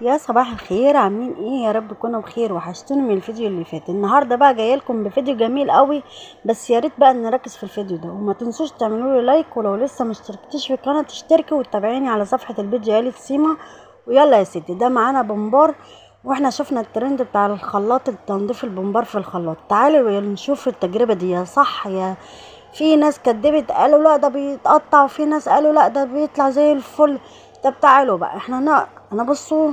يا صباح الخير، عاملين ايه؟ يا رب تكونوا بخير. وحشتوني من الفيديو اللي فات. النهارده بقى جايه لكم بفيديو جميل قوي، بس يا ريت بقى نركز في الفيديو ده، وما تنسوش تعملوا لي لايك، ولو لسه ما اشتركتيش في القناه تشتركي وتتابعيني على صفحه البيج عيله سيما. ويلا يا ستي، ده معانا بومبار، واحنا شفنا الترند بتاع الخلاط، تنظيف البومبار في الخلاط. تعالوا نشوف التجربه دي يا صح يا في ناس كدبت قالوا لا ده بيتقطع، وفي ناس قالوا لا ده بيطلع زي الفل. طب تعالوا بقى انا بصوا،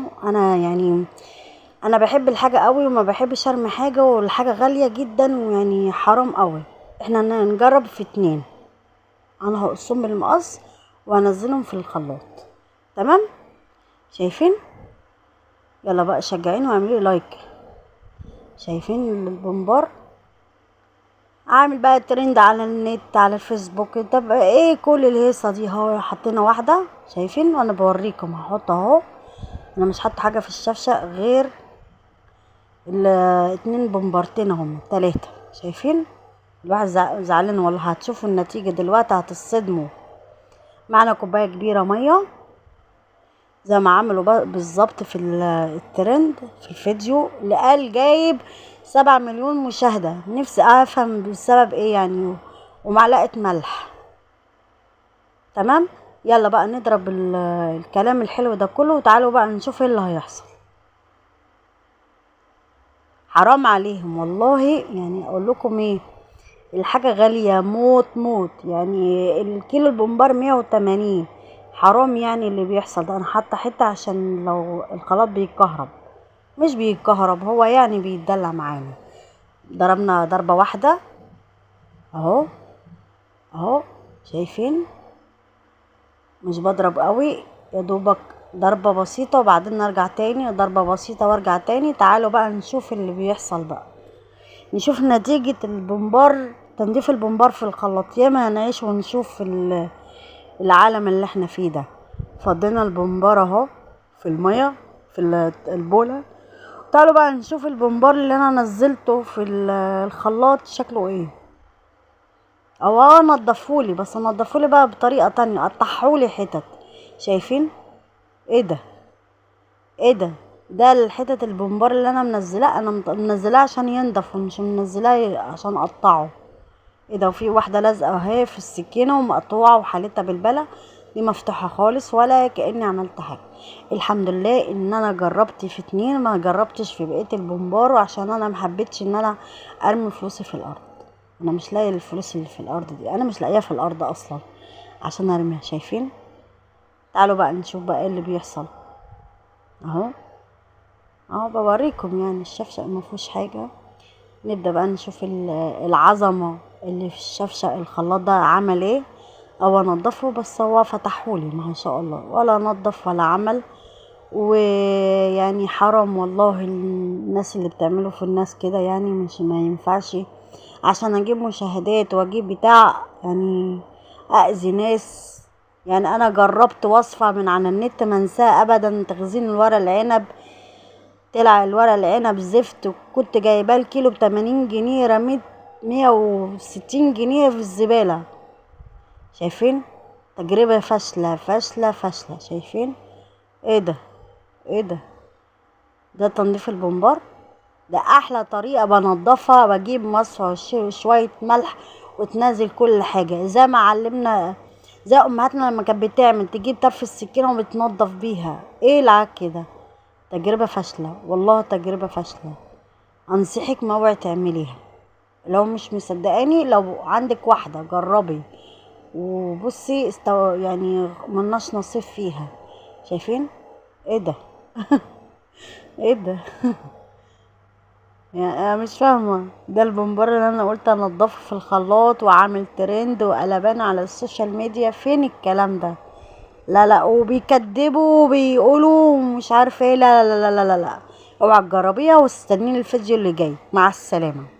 انا بحب الحاجه قوي، وما بحبش ارمي حاجه، والحاجه غاليه جدا ويعني حرام قوي. احنا نجرب في اتنين. انا هقصهم بالمقص وهنزلهم في الخلاط. تمام؟ شايفين؟ يلا بقى شجعيني واعملوا لايك. شايفين البومبار عامل بقى ترند على النت، على الفيسبوك. طب ايه كل الهيصه دي؟ اهو حطينا واحده، شايفين؟ وانا بوريكم هحط اهو. انا مش حاطه حاجه في الشفشه غير اتنين بومبارتين هم 3. شايفين؟ الواحد زعلان والله. هتشوفوا النتيجه دلوقتي هتصدموا. معنا كوبايه كبيره ميه زي ما عملوا بالظبط في الترند في الفيديو اللي قال جايب 7 مليون مشاهدة. نفسي افهم بسبب ايه يعني. ومعلقة ملح. تمام؟ يلا بقى نضرب الكلام الحلو ده كله، وتعالوا بقى نشوف ايه اللي هيحصل. حرام عليهم والله، يعني اقول لكم ايه، الحاجة غالية موت موت. يعني الكيلو البومبار 180. حرام يعني اللي بيحصل ده. انا حاطه حته عشان لو الخلاط بيتكهرب، مش بيتكهرب، هو يعني بيتدلع معانا. ضربنا ضربة واحدة اهو اهو. شايفين؟ مش بضرب قوي، يا دوبك ضربة بسيطة، وبعدين نرجع تاني ضربة بسيطة وارجع تاني. تعالوا بقى نشوف اللي بيحصل بقى، نشوف نتيجة البومبار، تنظيف البومبار في الخلاط. ياما هنعيش ونشوف العالم اللي احنا فيه ده. فضينا البومبار اهو في المية في البولة. تعالوا بقى نشوف البومبار اللي انا نزلته في الخلاط شكله ايه. او نضفولي، بس نضفولي بقى بطريقة تانية، قطعهولي حتت. شايفين؟ ايه ده؟ ايه ده؟ ده الحتت البومبار اللي انا منزلاه، انا منزلاه عشان ينضف، ومش منزلاه عشان اقطعه. ايه ده؟ وفي واحدة لازقة اهي في السكينة ومقطوعة وحالتها بالبلة، دي مفتوحة خالص ولا كأني عملت حاجة. الحمد لله ان انا جربت في 2، ما جربتش في بقية البومبار، وعشان انا محبتش ان انا ارمي فلوسي في الارض. انا مش لاقي الفلوس اللي في الارض دي، انا مش لاقيها في الارض اصلا عشان ارميها. شايفين؟ تعالوا بقى نشوف بقى ايه اللي بيحصل. اهو بوريكم يعني الشفشق ما فيهوش حاجة. نبدأ بقى نشوف العظمة اللي في الشفشق. الخلاط ده عمل ايه؟ او انضفه، بس هو فتحولي ما شاء الله، ولا نضف ولا عمل. ويعني حرام والله الناس اللي بتعمله في الناس كده، يعني مش ما ينفعش عشان اجيب مشاهدات واجيب بتاع يعني اذي ناس. يعني انا جربت وصفة من على النت منساه ابدا، تخزين الورق العنب. طلع الورق العنب زفت، وكنت جايباه الكيلو ب80 جنيه، رميت 160 جنيه في الزبالة. شايفين؟ تجربة فاشلة فاشلة فاشلة. شايفين؟ ايه ده؟ ايه ده؟ ده تنظيف البومبار. ده احلى طريقة بنضفها، بجيب مصفى وشوية ملح وتنزل كل حاجة زي ما علمنا، زي امهاتنا لما كانت بتعمل، تجيب طرف السكينة وبتنضف بيها. ايه العك كده؟ تجربة فاشلة والله، تجربة فاشلة. انصحك موعي تعمليها. لو مش مصدقاني، لو عندك واحدة جربي وبصي يعني ملناش نصيب فيها. شايفين؟ ايه ده؟ ايه ده؟ يعني انا مش فاهمه. ده البومبار اللي انا قلت انضفه في الخلاط وعامل ترند وقلبان على السوشيال ميديا، فين الكلام ده؟ لا لا، وبيكدبوا وبيقولوا مش عارفه ايه. لا لا لا لا لا لا. اوعى تجربيها، واستنيني الفيديو اللي جاي. مع السلامه.